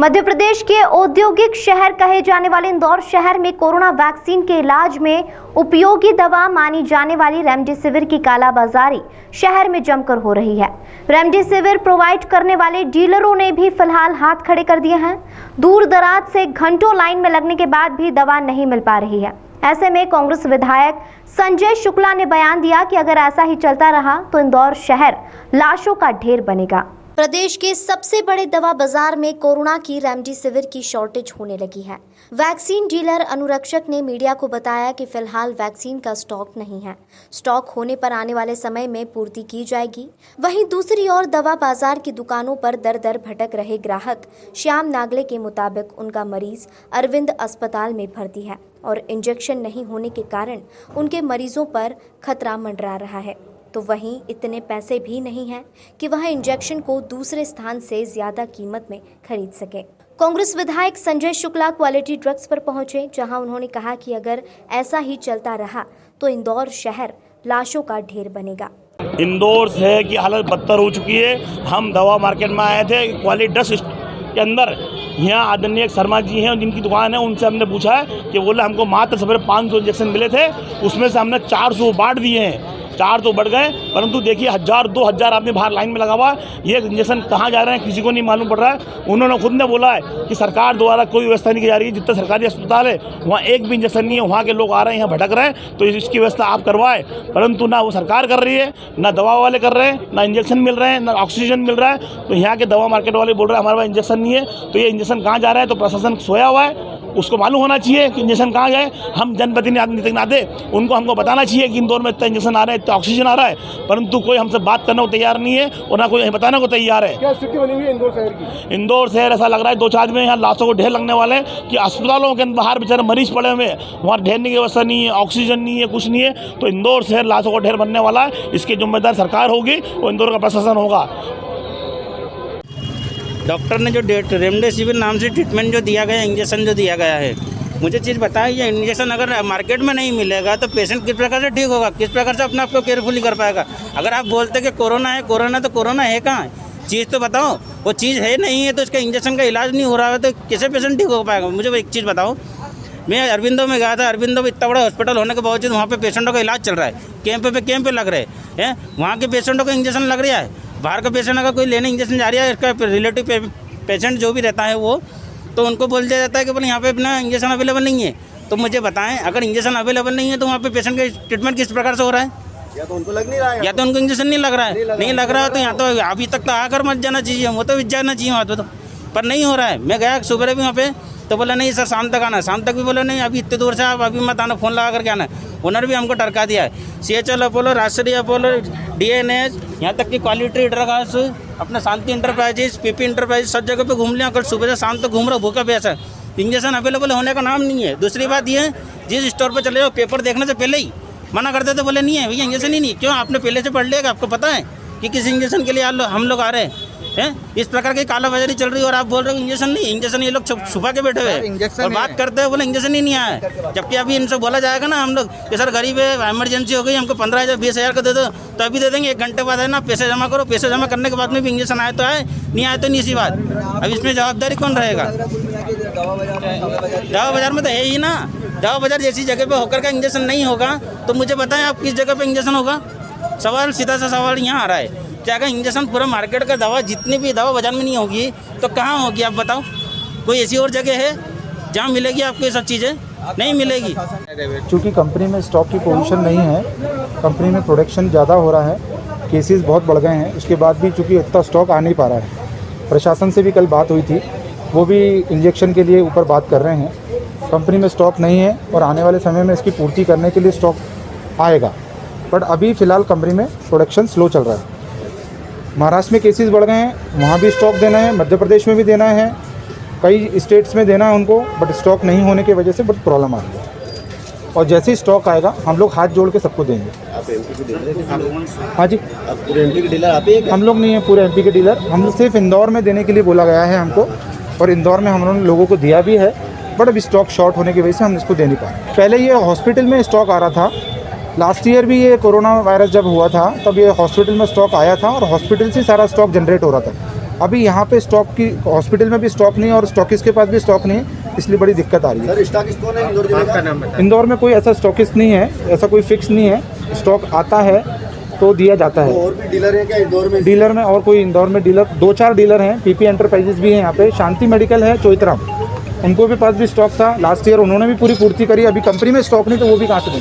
मध्य प्रदेश के औद्योगिक शहर कहे जाने वाले इंदौर शहर में कोरोना वैक्सीन के इलाज में उपयोगी दवा मानी जाने वाली रेमडेसिविर की कालाबाजारी शहर में जमकर हो रही है। रेमडेसिविर प्रोवाइड करने वाले डीलरों ने भी फिलहाल हाथ खड़े कर दिए हैं। दूर दराज से घंटों लाइन में लगने के बाद भी दवा नहीं मिल पा रही है। ऐसे में कांग्रेस विधायक संजय शुक्ला ने बयान दिया कि अगर ऐसा ही चलता रहा तो इंदौर शहर लाशों का ढेर बनेगा। प्रदेश के सबसे बड़े दवा बाजार में कोरोना की रेमडेसिविर की शॉर्टेज होने लगी है। वैक्सीन डीलर अनुरक्षक ने मीडिया को बताया कि फिलहाल वैक्सीन का स्टॉक नहीं है। स्टॉक होने पर आने वाले समय में पूर्ति की जाएगी। वहीं दूसरी ओर दवा बाजार की दुकानों पर दर दर भटक रहे ग्राहक श्याम नागले के मुताबिक उनका मरीज अरविंद अस्पताल में भर्ती है और इंजेक्शन नहीं होने के कारण उनके मरीजों पर खतरा मंडरा रहा है। तो वहीं इतने पैसे भी नहीं हैं कि वह इंजेक्शन को दूसरे स्थान से ज्यादा कीमत में खरीद सके। कांग्रेस विधायक संजय शुक्ला क्वालिटी ड्रग्स पर पहुंचे, जहां उन्होंने कहा कि अगर ऐसा ही चलता रहा तो इंदौर शहर लाशों का ढेर बनेगा। इंदौर शहर की हालत बदतर हो चुकी है। हम दवा मार्केट में आए थे क्वालिटी ड्रग्स के अंदर। यहाँ आदरणीय शर्मा जी हैं जिनकी दुकान है, उनसे हमने पूछा है कि बोले हमको मात्र सवेरे 500 इंजेक्शन मिले थे, उसमें से हमने 400 बांट दिए हैं। 4 तो बढ़ गए, परंतु देखिए 1000-2000 आदमी बाहर लाइन में लगा हुआ है। ये इंजेक्शन कहाँ जा रहे हैं किसी को नहीं मालूम पड़ रहा है। उन्होंने खुद ने बोला है कि सरकार द्वारा कोई व्यवस्था नहीं की जा रही है। जितने सरकारी अस्पताल है वहाँ एक भी इंजेक्शन नहीं है। वहाँ के लोग आ रहे हैं, यहाँ भटक रहे हैं, तो इसकी व्यवस्था आप करवाएं। परंतु ना वो सरकार कर रही है, ना दवा वाले कर रहे हैं, ना इंजेक्शन मिल रहे हैं, ना ऑक्सीजन मिल रहा है। तो यहाँ के दवा मार्केट वाले बोल रहे हैं हमारे पास इंजेक्शन नहीं है। तो ये इंजेक्शन कहाँ जा रहा है? तो प्रशासन सोया हुआ है, उसको मालूम होना चाहिए कि इंजेक्शन कहाँ गए। हम जनप्रतिनिधि नाते हमको बताना चाहिए कि इंदौर में इतना इंजेक्शन आ रहा है, इतना ऑक्सीजन आ रहा है, परंतु कोई हमसे बात करने को तैयार नहीं है और ना कोई बताने को तैयार है। क्या स्थिति बनी हुई है इंदौर शहर की? इंदौर शहर ऐसा लग रहा है 2-4 दिन में यहाँ लाशों को ढेर लगने वाले हैं कि अस्पतालों के बाहर बेचारे मरीज पड़े हुए हैं, वहाँ ढेरने की व्यवस्था नहीं है, ऑक्सीजन नहीं है, कुछ नहीं है। तो इंदौर शहर लाशों को ढेर बनने वाला है। इसकी जिम्मेदार सरकार होगी और इंदौर का प्रशासन होगा। डॉक्टर ने जो रेमडेसिविर नाम से ट्रीटमेंट जो दिया गया, इंजेक्शन जो दिया गया है, मुझे चीज़ बताइए, ये इंजेक्शन अगर मार्केट में नहीं मिलेगा तो पेशेंट किस प्रकार से ठीक होगा, किस प्रकार से अपने आप को केयरफुली कर पाएगा। अगर आप बोलते कि कोरोना है, तो कोरोना है कहाँ? चीज़ तो बताओ। वो चीज़ है नहीं है तो इसका इंजेक्शन का इलाज नहीं हो रहा है तो कैसे पेशेंट ठीक हो पाएगा? मुझे एक चीज़ बताओ। मैं अरविंदो में गया था, अरविंदो में इतना बड़ा हॉस्पिटल होने के बावजूद वहाँ पे पेशेंटों का इलाज चल रहा है। कैंप पे लग रहे हैं, वहाँ के पेशेंटों को इंजेक्शन लग रहा है। बाहर का पेशेंट अगर कोई लेने इंजेक्शन जा रहा है, इसका रिलेटिव पेशेंट जो भी रहता है वो, तो उनको बोल दिया जाता है कि बोले यहाँ पे अपना इंजेक्शन अवेलेबल नहीं है। तो मुझे बताएं, अगर इंजेक्शन अवेलेबल नहीं है तो वहाँ पे पेशेंट का ट्रीटमेंट किस प्रकार से हो रहा है? या तो उनको लग नहीं रहा है, या तो उनको इंजेक्शन नहीं लग रहा है। नहीं लग रहा है तो यहाँ तो अभी तक तो आकर मत जाना चाहिए, वो तो जाना चाहिए वहाँ पे, तो पर नहीं हो रहा है। मैं गया सुबह भी वहाँ पे, तो बोला नहीं सर शाम तक आना। शाम तक भी बोला नहीं, अभी इतने दूर से आप अभी मत आना, फ़ोन लगा करके आना। ओनर भी हमको टरका दिया है। CHL Apollo, Rajshri Apollo, DNH, यहाँ तक कि क्वालिटी ड्रग्स, अपना शांति इंटरप्राइजेस, PP इंटरप्राइजेस, सब जगह पे घूम लिया। कल सुबह से शाम तक घूम रहा, भूखा प्यासा। इंजेक्शन अवेलेबल होने का नाम नहीं है। दूसरी बात ये है, जिस स्टोर पर चले जाओ पेपर देखने से पहले ही मना करते थे, बोले नहीं है भैया इंजेक्शन ही नहीं। क्यों? आपने पहले से पढ़ लिया कि आपको पता है कि किस इंजेक्शन के लिए हम लोग आ रहे हैं। इस प्रकार की कालाबाजारी चल रही है और आप बोल रहे हो इंजेक्शन नहीं। इंजेक्शन ये लोग छुपा के बैठे हुए हैं और बात करते हैं, बोले इंजेक्शन ही नहीं आया है। जबकि अभी इनसे बोला जाएगा ना हम लोग कि सर गरीब है, इमरजेंसी हो गई, हमको 15,000-20,000 का दे दो, तो अभी दे देंगे। 1 घंटे बाद है ना, पैसे जमा करो। पैसे जमा करने के बाद में भी इंजेक्शन आए तो आए, नहीं आए तो नहीं। सी बात। अब इसमें जवाबदारी कौन रहेगा? दवा बाजार में तो है ही ना। दवा बाजार जैसी जगह पे होकर का इंजेक्शन नहीं होगा तो मुझे बताएं आप किस जगह पे इंजेक्शन होगा? सवाल सीधा सा सवाल यहाँ आ रहा है कि अगर इंजेक्शन पूरा मार्केट का दवा, जितनी भी दवा बाजार में नहीं होगी तो कहाँ होगी? आप बताओ। कोई ऐसी और जगह है जहाँ मिलेगी आपको ये सब चीज़ें? नहीं मिलेगी। चूँकि कंपनी में स्टॉक की पोजीशन नहीं है, कंपनी में प्रोडक्शन ज़्यादा हो रहा है, केसेस बहुत बढ़ गए हैं, उसके बाद भी चूँकि इतना स्टॉक आ नहीं पा रहा है। प्रशासन से भी कल बात हुई थी, वो भी इंजेक्शन के लिए ऊपर बात कर रहे हैं। कंपनी में स्टॉक नहीं है और आने वाले समय में इसकी पूर्ति करने के लिए स्टॉक आएगा, बट अभी फ़िलहाल कंपनी में प्रोडक्शन स्लो चल रहा है। महाराष्ट्र में केसेस बढ़ गए हैं, वहाँ भी स्टॉक देना है, मध्य प्रदेश में भी देना है, कई स्टेट्स में देना है उनको, बट स्टॉक नहीं होने की वजह से बहुत प्रॉब्लम आ रही है। और जैसे ही स्टॉक आएगा हम लोग हाथ जोड़ के सबको देंगे। आप MP के डीलर? हाँ जी, आप पूरे MP के डीलर आप ही? हम लोग नहीं है पूरे MP के डीलर, हम सिर्फ इंदौर में देने के लिए बोला गया है हमको, और इंदौर में हम लोगों को दिया भी है, बट अभी स्टॉक शॉर्ट होने की वजह से हम इसको दे नहीं पा रहे। पहले ये हॉस्पिटल में स्टॉक आ रहा था, लास्ट ईयर भी ये कोरोना वायरस जब हुआ था तब ये हॉस्पिटल में स्टॉक आया था और हॉस्पिटल से सारा स्टॉक जनरेट हो रहा था। अभी यहाँ पे स्टॉक की हॉस्पिटल में भी स्टॉक नहीं है और स्टॉकिस्ट के पास भी स्टॉक नहीं है, इसलिए बड़ी दिक्कत आ रही है। सर स्टॉकिस्ट कौन है इंदौर जिले का? नाम बताएं। इंदौर में कोई ऐसा स्टॉकिस्ट नहीं है, ऐसा कोई फिक्स नहीं है, स्टॉक आता है तो दिया जाता है। और भी डीलर है क्या इंदौर में? डीलर में और कोई इंदौर में डीलर 2-4 डीलर हैं, पीपी एंटरप्राइजेस भी हैं यहाँ पे, शांति मेडिकल है चोइथराम, उनको भी पास भी स्टॉक था लास्ट ईयर, उन्होंने भी पूरी पूर्ति करी। अभी कंपनी में स्टॉक नहीं तो वो भी कहाँ से देंगे।